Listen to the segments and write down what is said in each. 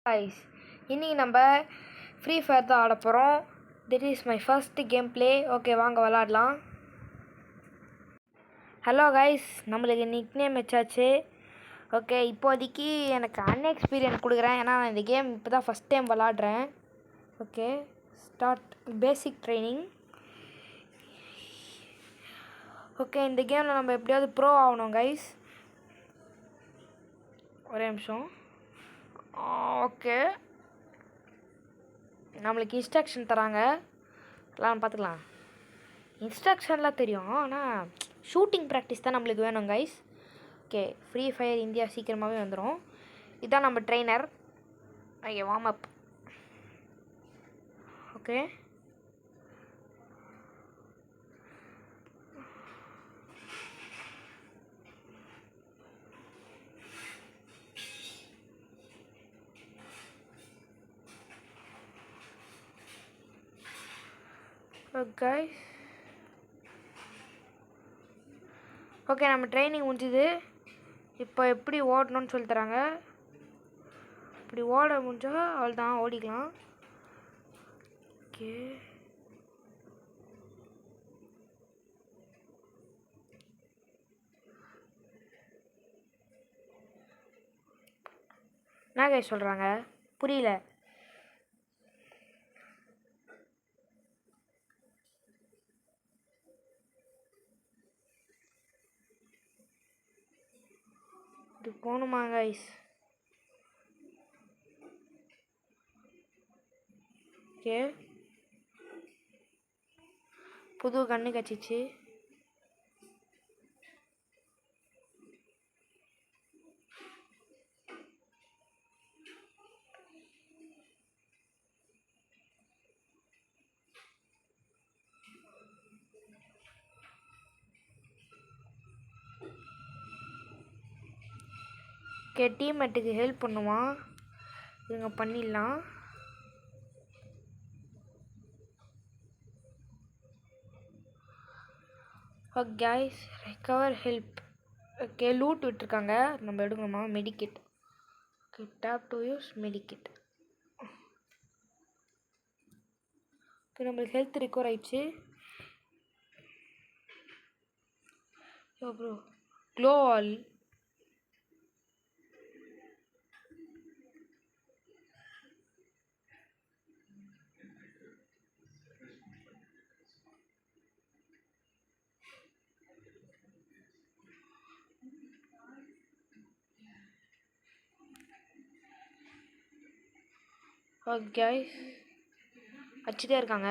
guys, இன்னைக்கு நம்ம free fire தான் ஆட போகிறோம். This is my first game play. Okay, வாங்க விளாடலாம். ஹலோ கைஸ், நம்மளுக்கு நிக் நேம் வச்சாச்சு. ஓகே, இப்போதைக்கு எனக்கு அன்எக்ஸ்பீரியன்ஸ் கொடுக்குறேன், ஏன்னா நான் இந்த கேம் இப்போ தான் ஃபஸ்ட் டைம் விளாட்றேன். Okay, start basic training. Okay, இந்த கேமில் நம்ம எப்படியாவது ப்ரோ ஆகணும் கைஸ். ஒரே நிமிஷம். ஓகே, நம்மளுக்கு இன்ஸ்ட்ரக்ஷன் தராங்க, எல்லாம் பார்த்துக்கலாம். இன்ஸ்ட்ரக்ஷன்லாம் தெரியும், ஆனால் ஷூட்டிங் ப்ராக்டிஸ் தான் நம்மளுக்கு வேணும் guys. Okay, free fire India சீக்கிரமாகவே வந்துடும். இதுதான் நம்ம trainer. Okay, warm up. Okay, guys. Okay, நம்ம ட்ரைனிங் முடிஞ்சுது. இப்போ எப்படி ஓடணும்னு சொல்லி தராங்க. இப்படி ஓட முடிஞ்சால் அவள் தான் ஓடிக்கலாம். ஓகே, என்ன கைஸ் சொல்கிறாங்க, புரியல. இது போகணுமா கைஸ்? ஓகே, புது கண்ணு கச்சிச்சு. ஓகே, டீம்மேட்டுக்கு ஹெல்ப் பண்ணுவான், இவங்க பண்ணிடலாம். Okay guys, recover help. Okay, loot விட்டுருக்காங்க, நம்ம எடுக்கணுமா? Medkit. Okay, tap to use medkit. Okay, நம்மளுக்கு ஹெல்த் ரிக்கவர் ஆயிடுச்சு. Bro, close all. Okay guys, வச்சுட்டே இருக்காங்க.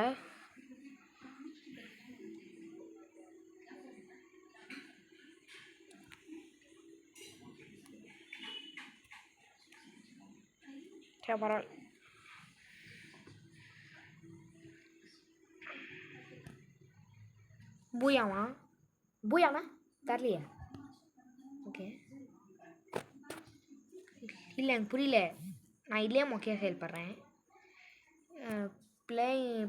சரி, பரவாயில்ல. பூயாமா பூயாமா தரலையா? ஓகே, இல்லை எனக்கு புரியல. நான் இல்லையே மொக்கையாக ஹெல்ப் பண்ணுறேன்.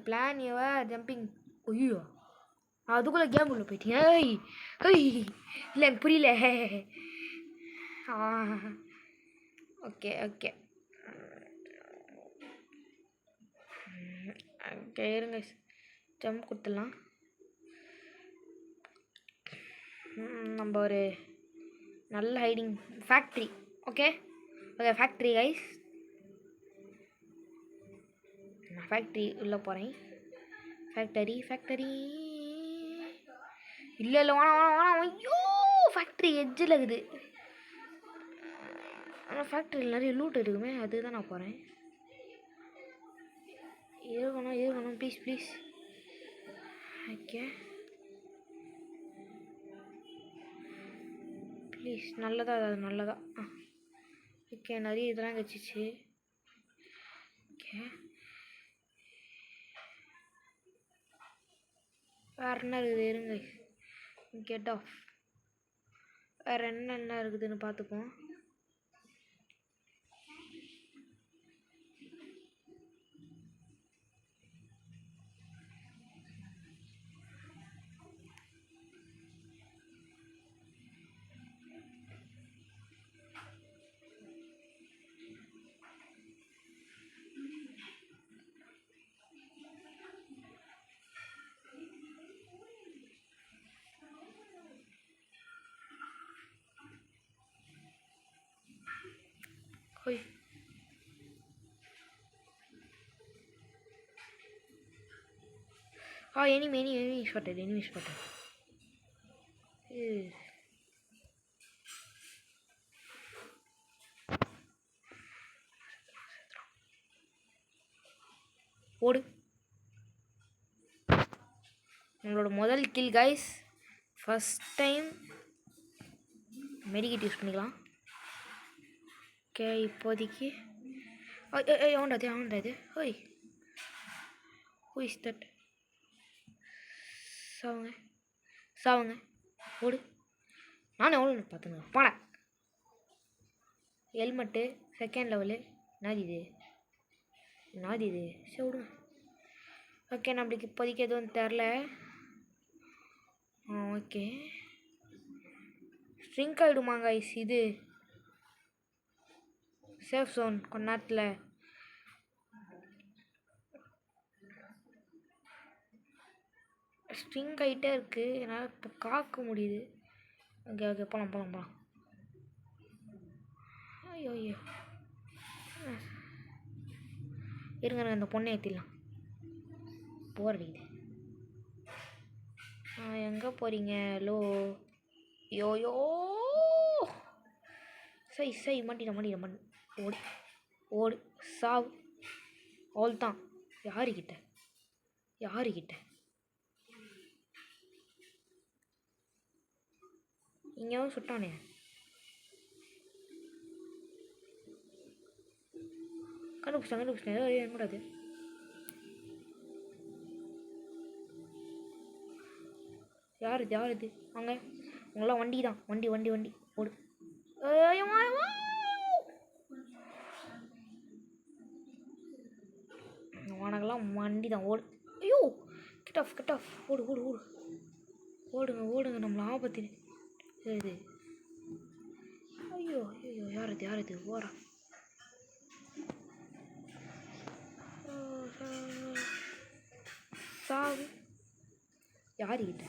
Plan your jumping. ஐயோ, அதுக்குள்ளே கேம் உள்ள போயிட்டீங்க. இல்லை எனக்கு புரியல. ஓகே ஓகே ஓகே, இருங்க, ஜம்ப் கொடுத்துடலாம். நம்ம ஒரு நல்ல hiding factory. Okay okay, factory guys. நான் ஃபேக்ட்ரி உள்ளே போகிறேன். ஃபேக்டரி இல்லை இல்லை, வேணாம் வேணாம் வேணாம். ஐயோ, ஃபேக்ட்ரி எட்ஜில் இருக்குது. ஆனால் ஃபேக்ட்ரியில் நிறைய லூட் இருக்குமே, அதுதான் நான் போகிறேன். இருக்கணும் ப்ளீஸ் ப்ளீஸ். ஓகே ப்ளீஸ், நல்லதா அது நல்லதா. ஓகே, நிறைய இதெல்லாம் கச்சிச்சு. ஓகே, வேறு என்ன இருக்குது? இருங்க, கெட் ஆஃப். வேறு என்ன இருக்குதுன்னு பார்த்துப்போம். enemy spotted. ஓடு. நம்மளோட முதல் kill guys. First time medkit use பண்ணிக்கலாம். ஓகே இப்போதைக்கு அவன்டா இது. ஓய் ஹூ இஸ் தட்? சாவுங்க ஓடு. நானும் எவ்வளோ பார்த்துங்க போனேன். Helmet second level. நாதி இது சரி விடுங்க. ஓகே நம்மளுக்கு இப்போதைக்கு எதுவும் தெரில. ஓகே ஸ்ட்ரிங்க் ஆகிடுமாங்க ஐஸ். இது சேஃப் ஜோன் கொஞ்ச நேரத்தில். ஸ்ட்ரிங் ஆகிட்டே இருக்குது. என்னால் இப்போ காக்க முடியுது. ஓகே போகலாம். ஐயோ இருங்க இந்த பொண்ணை ஏற்றிடலாம். போர் அடிக்குது. எங்கே போகிறீங்க? லோ யோ சை மாட்டின. ஓடு சாவு. அவள் தான். யாருக்கிட்ட இங்கேயும் சுட்டானே. கண்டுபிடிச்சிட்டேன். என்னோடது யார் இது? வாங்க உங்களாம் வண்டி தான். வண்டி ஓடு. உனக்கெல்லாம் வண்டி தான். ஓடு. ஐயோ கிட் ஆஃப். ஓடுங்க நம்மள ஆபத்து. இது ஐயோ யார் இது? ஓரா சாவு. யாருக்கிட்ட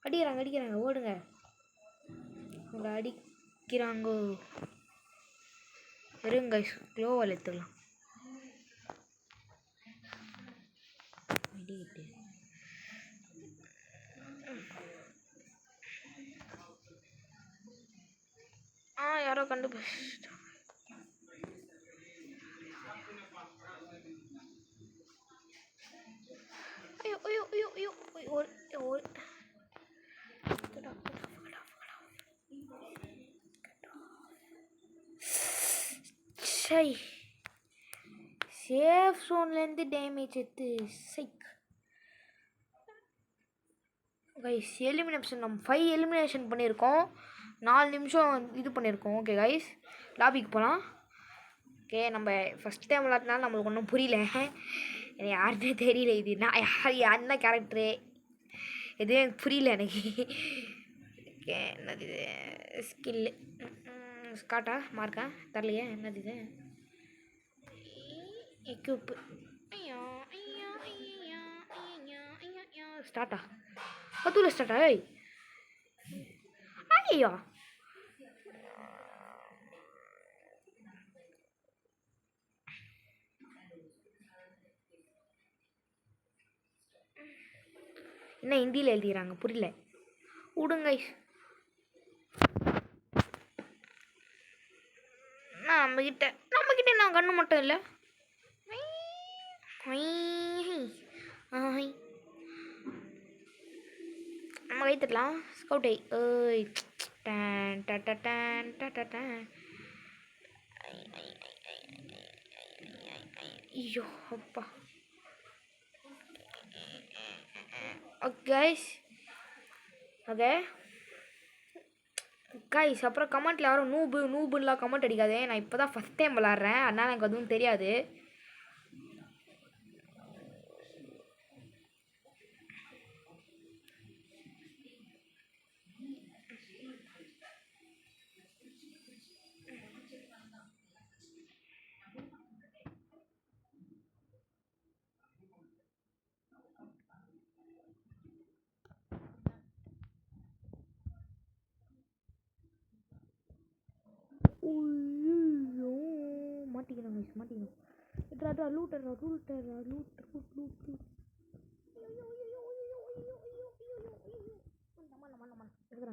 அடிக்கிறாங்க? ஓடுங்க. உங்களை அடிக்கிறாங்கோ. இருங்க க்ளோவால் எடுத்துக்கலாம். அடிக்கிட்டு யாரோ கண்டுபிடிச்சிட்டோம். ஐயோ சேஃப் ஜோன்லேருந்து டேமேஜ் எடுத்து சைக் கைஸ். எலிமினேஷன் நம்ம 5 எலிமினேஷன் பண்ணியிருக்கோம். 4 நிமிஷம் இது பண்ணியிருக்கோம். ஓகே கைஸ் லாபிக்கு போகலாம். ஓகே நம்ம ஃபஸ்ட் டைம் விளாட்னாலும் நம்மளுக்கு ஒன்றும் புரியல. எனக்கு யாருன்னே தெரியல. இது நான் என்ன கேரக்டரு எதுவும் எனக்கு புரியல எனக்கு. ஓகே என்னது இது? ஸ்கில்லு ஸ்காட்டா மார்க்கா தரலையே. என்னது இது? எக்யூப்பு. ஸ்டார்ட்டா அதுல ஸ்டார்ட்டா? ஐயோ என்ன ஹிந்தியில் எழுதிக்கிறாங்க புரியல. விடுங்க. நம்மக்கிட்ட நான் கண்ணு மட்டும் இல்லை. நம்ம கை தட்டலாம். ஸ்கவுட்டை ஏய் டன் டன் டன் டன் டன். ஐயோ அப்பா. ஓகே கைஸ் அப்புறம் கமெண்ட்டில் யாரும் நூபுலாம் கமெண்ட் அடிக்காதே. நான் இப்போ தான் ஃபஸ்ட் டைம் விளாட்றேன். அதனால் எனக்கு அதுவும் தெரியாது. மாட்டிக்கணும். லூட்.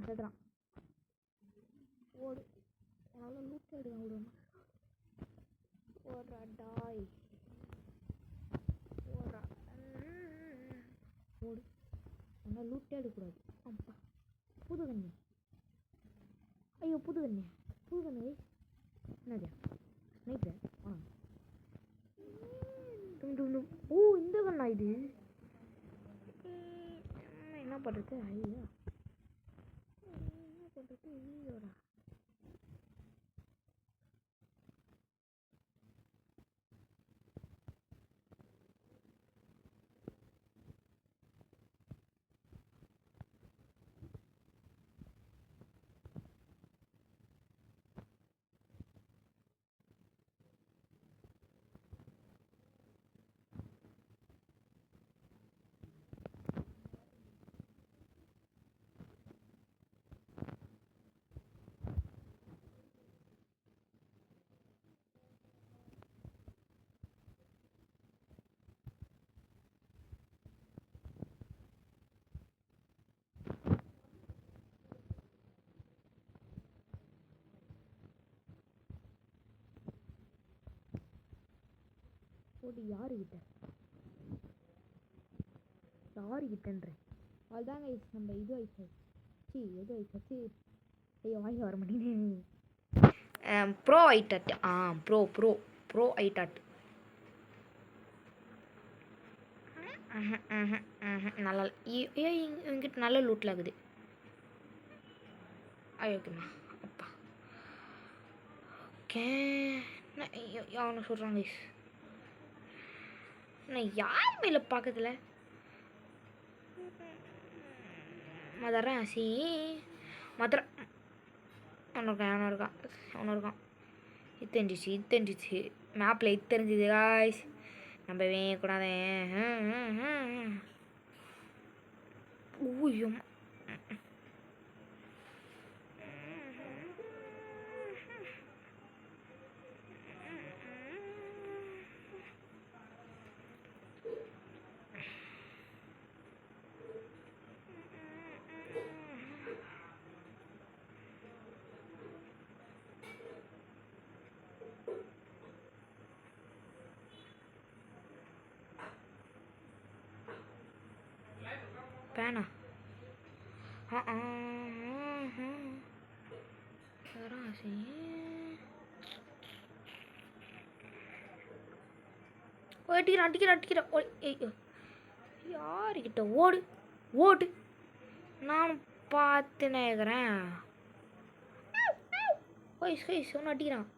செதுறான் ஓடு. அதனால லூட் எடுக்க விடுமா ஓடுறா டாய் ஓடுறா ஓடு. ஆனால் லூட்டே எடுக்கக்கூடாது. அப்பா புது கண்ணி. ஐயோ புது கண்ணி என்னது ஸ்னைப்பர். ஓ இந்த கண்ணா இது. என்ன பண்ணுறது? ஐயோ என்ன பண்ணுறது? ஐயோடா போட்டு யாருக்கிட்டன்றேன். அதுதாங்க நம்ம இது ஆயிடுச்சு. எது ஆயிடுச்சு? ஐயோ வாங்கி வர மாட்டேங்குது. ப்ரோ ஐட்டாட். ப்ரோ ஐட்டாட். நல்லா இங்கிட்ட நல்ல லூட்டில் ஆகுது. ஐயோக்குண்ணா அப்பா. ஓகே அவனை சொல்கிறாங்க நான் யார் மேலே பார்க்கறதில்ல. மதுரை அவனு இருக்கான். இது தெரிஞ்சிச்சு மேப்பில் இது தெரிஞ்சுது காய்ஸ். நம்பவே கூடாது. ஊயோ பேனா அடிக்கிற யாருக்கிட்ட ஓடு நானும் பார்த்து நேக்கிறேன். ஒன்று அடிக்கிறான்.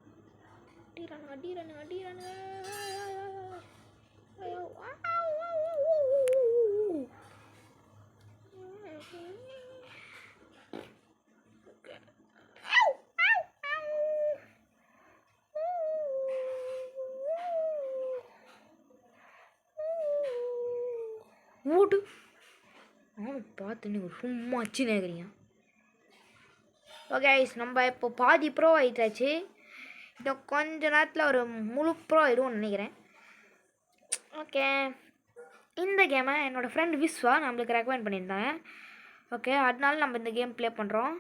ஓடு அவன் பார்த்து நீங்கள் சும்மா அச்சு நேக்கிறீங்க. ஓகே நம்ம இப்போ பாதி ப்ரோ ஆகிட்டாச்சு. இன்னும் கொஞ்ச நேரத்தில் ஒரு முழு ப்ரோ ஆகிடும்னு நினைக்கிறேன். ஓகே இந்த கேமை என்னோடய ஃப்ரெண்ட் விஸ்வா நம்மளுக்கு ரெக்கமெண்ட் பண்ணியிருந்தாங்க. ஓகே அதனால நம்ம இந்த கேம் ப்ளே பண்ணுறோம்.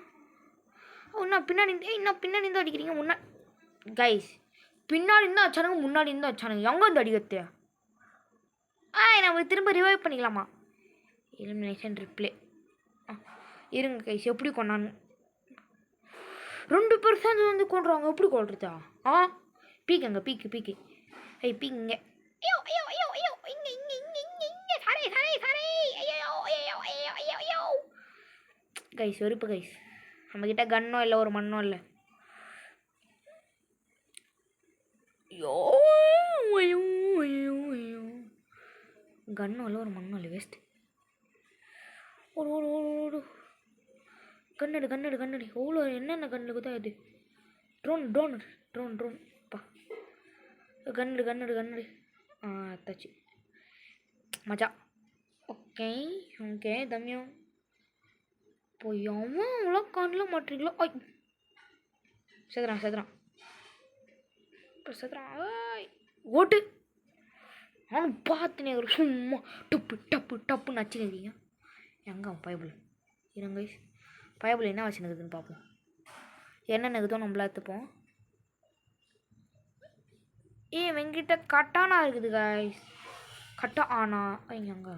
இன்னும் பின்னாடி இருந்து அடிக்கிறீங்க. கைஸ் பின்னாடி இருந்தால் வச்சானுங்க, முன்னாடி இருந்தால் வச்சானுங்க. எங்கே வந்து அடிக்கிறது? நம்ம திரும்ப ரிவைவ் பண்ணிக்கலாமா? எலிமினேஷன் ரிப்ளே இருங்க கைஸ். எப்படி கொண்டான்னு 2% வந்து கொண்டுருவாங்க. எப்படி கொள்றதா? பீக்குங்க பீக்கு பீக்குங்க. கைஸ் வெறுப்பு கைஸ். நம்மக்கிட்ட கன்னோ இல்லை, ஒரு மண்ணோ இல்லை. கன்னும் இல்லை, ஒரு மண்ணும் இல்லை. வேஸ்ட். ஓடு கண்ணடி எவ்வளோ என்னென்ன கண்ணுக்கு தான் இது. ட்ரோன் பா. கண்ணடி அத்தாச்சு மஜா. ஓகே தம்யம் போய் அவன் அவ்வளோ கண்ணில் மாட்டுறீங்களோ? செதுறான் ஓட்டு அவனு பார்த்துனே சும்மா டப்பு டப்பு டப்புன்னு நச்சுக்கிறீங்க. எங்கே அவன் பைபிள் இருங்க கைஸ், பைபிள் என்ன வச்சுருக்குதுன்னு பார்ப்போம். என்ன நகுதோ நம்மள எடுத்துப்போம். வெங்கிட்ட கட்டானா இருக்குது கைஸ், கட்டா ஆனா எங்க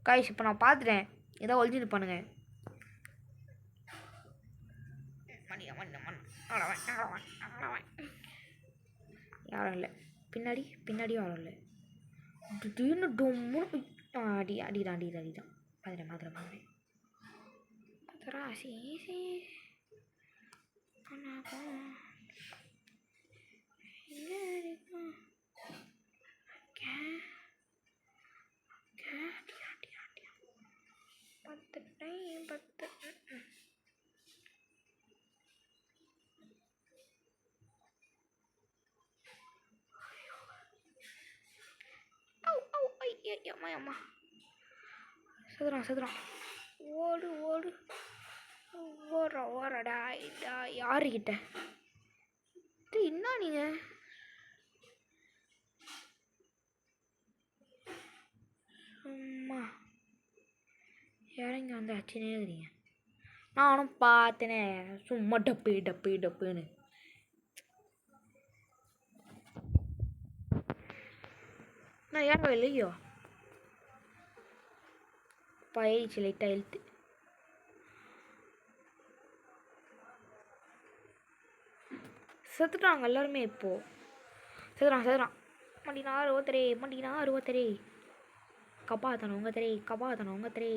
கைஸ். இப்போ நான் பார்த்துட்டேன், ஏதோ ஒழிஞ்சிட்டு பண்ணுங்க. யாரும் இல்லை பின்னாடி, பின்னாடியும் யாரும் இல்லை. திடீர்னு டொம்முன்னு அடிதான் பார்த்துட்டேன் பார்த்துறேன். அம்மா சதுரம் ஓடு ஓடுறா யாருக்கிட்ட என்ன நீங்க சும்மா இறங்கி வந்து அச்சுனே இருக்கிறீங்க. நானும் பார்த்தேனே சும்மா டப்புன்னு. நான் ஏன் இல்லையோ பயிற்சி லைட்டாக எழுத்து செத்துட்டாங்க எல்லாருமே. இப்போது செத்துறான் மண்டினா அறுபத்தரே கபாத்தனவங்க தெரே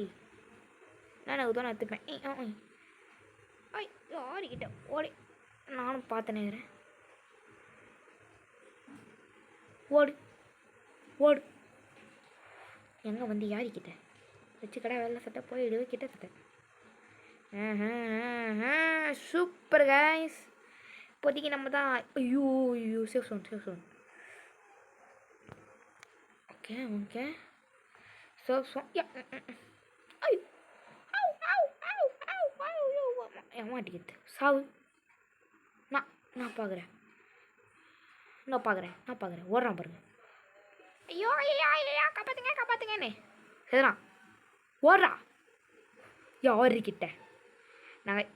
நான் உதவ எடுத்துப்பேன். யாருக்கிட்ட ஓடி நானும் பார்த்தேனே. ஓடு எங்கே வந்து யாருக்கிட்ட வச்சு கடை வெள்ளை சட்டை போயிடு கிட்ட. Super guys. இப்போதைக்கு நம்ம தான் ஐயோ safe zone. Okay safe zone. ஏமாட்டிக்கிட்டு சாவு. நான் பார்க்குறேன் ஓடுறான் பாருங்க. ஐயோ காப்பாத்துங்கன்னு சரிண்ணா ஓடுறா யாருக்கிட்ட நாங்கள்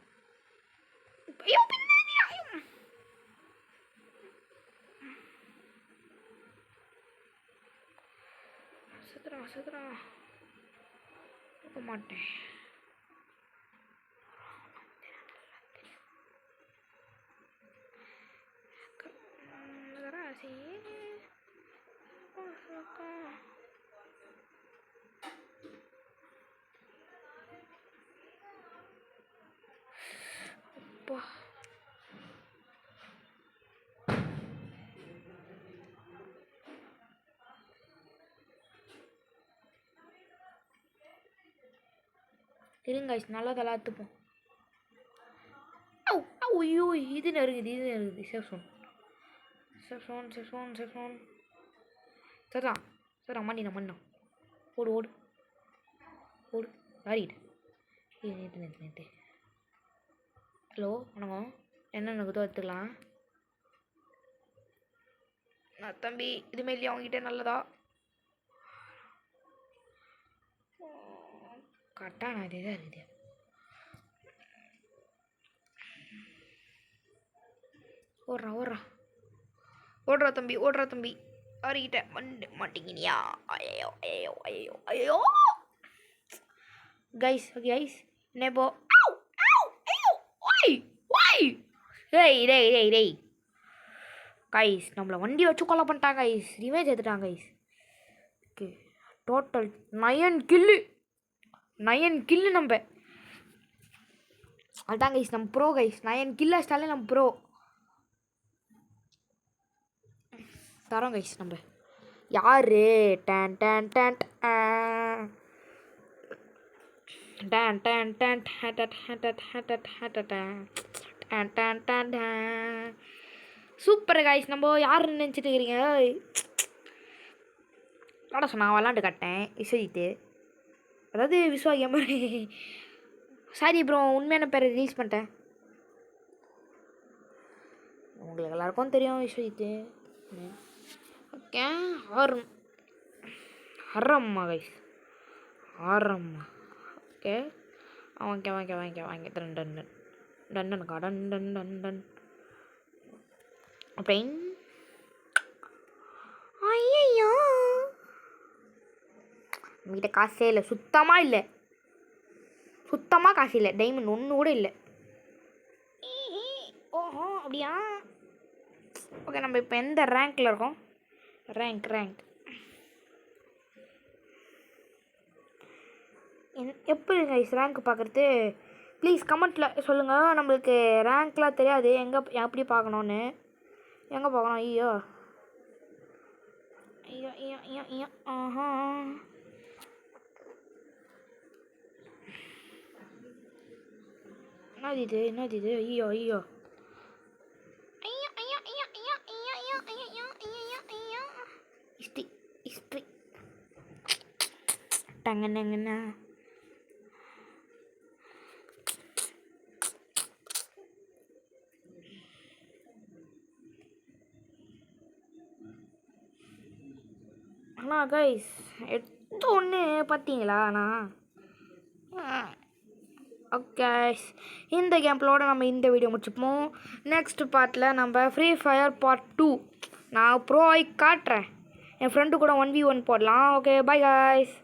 சுத்துறான் போக மாட்டேன். அப்பா இருங்க நல்லா தலாத்துப்போம். ஐயோ இது நெருங்குது. சேஃப் சோன் சரிடா மண்ணா ஓடு யாரிக்கிட்ட நேற்று. ஹலோ வணக்கம், என்ன எனக்கு எடுத்துக்கலாம் நான் தம்பி. இதுமாரி இல்லையா அவங்ககிட்ட நல்லதா கரெக்டாக நான் இதே தான் இருக்குது. ஓடுறா தம்பி யாருக்கிட்ட மாட்டிங்கினியா? ஐயோ கைஸ் நேபோ டேய் கைஸ் நம்மளை வண்டி வச்சு கொலை பண்ணிட்டாங்க கைஸ். ரிவேஜ் எடுத்துட்டாங்க கைஸ். ஓகே டோட்டல் 9 கில்லு நம்ம. அதுதான் கைஸ் நம்ம ப்ரோ கைஸ். 9 கில் அடிச்சாலே நம்ம ப்ரோ தரோம் கைஸ். நம்ம யாரு டன் டன் டன் டன் டன் டன் டன் சூப்பர் கைஸ். நம்ம யாருன்னு நினச்சிட்டு இருக்கிறீங்க? விளாட சொன்னா விளாண்டு காட்டேன் விஸ்வஜித்து, அதாவது விஸ்வாகிய மாதிரி. சாரி ப்ரோ, உண்மையான பேரை ரிலீஸ் பண்ணிட்டேன். உங்களுக்கு எல்லாருக்கும் தெரியும் விஸ்வஜித்து. ஓகே ஹரம்மா கைஸ் ஆரம்மா. ஓகே ஓகே ஓகே ஓகே வாங்கி டன் டன் டன் டன்னுக்கா டன் டன் டன் டன். அப்புறம் ஐயோ என்கிட்ட காசே இல்லை, சுத்தமாக இல்லை, சுத்தமாக காசு இல்லை. டைமண்ட் ஒன்று கூட இல்லை. ஓஹோ அப்படியா? ஓகே நம்ம இப்போ எந்த ரேங்க்கில் இருக்கோம்? ரேங்க் எப்படி கைஸ் ரேங்க் பார்க்குறது? ப்ளீஸ் கமெண்ட்டில் சொல்லுங்கள். நம்மளுக்கு ரேங்க்லாம் தெரியாது, எங்கே எப்படி பார்க்கணுன்னு. எங்கே பார்க்கணும்? ஐயோ ஐயோ ஐயோ ஐயோ ஐயோ ஆஹா. என்னது இது? ஐயோ ஐயோ ஹிஸ்ட்ரி டங்கண்ணா. ஆனால் கைஸ் எடுத்த ஒன்று பார்த்தீங்களா? ஆனால் ஓகே இந்த கேம்ப்ளோட நம்ம இந்த வீடியோ முடிச்சுப்போம். நெக்ஸ்ட் பார்ட்டில் நம்ம ஃப்ரீ ஃபயர் பார்ட் 2 நான் ப்ரோ ஆகி காட்டுறேன். என் ஃப்ரெண்டு கூட 1v1 போடலாம். Okay bye guys.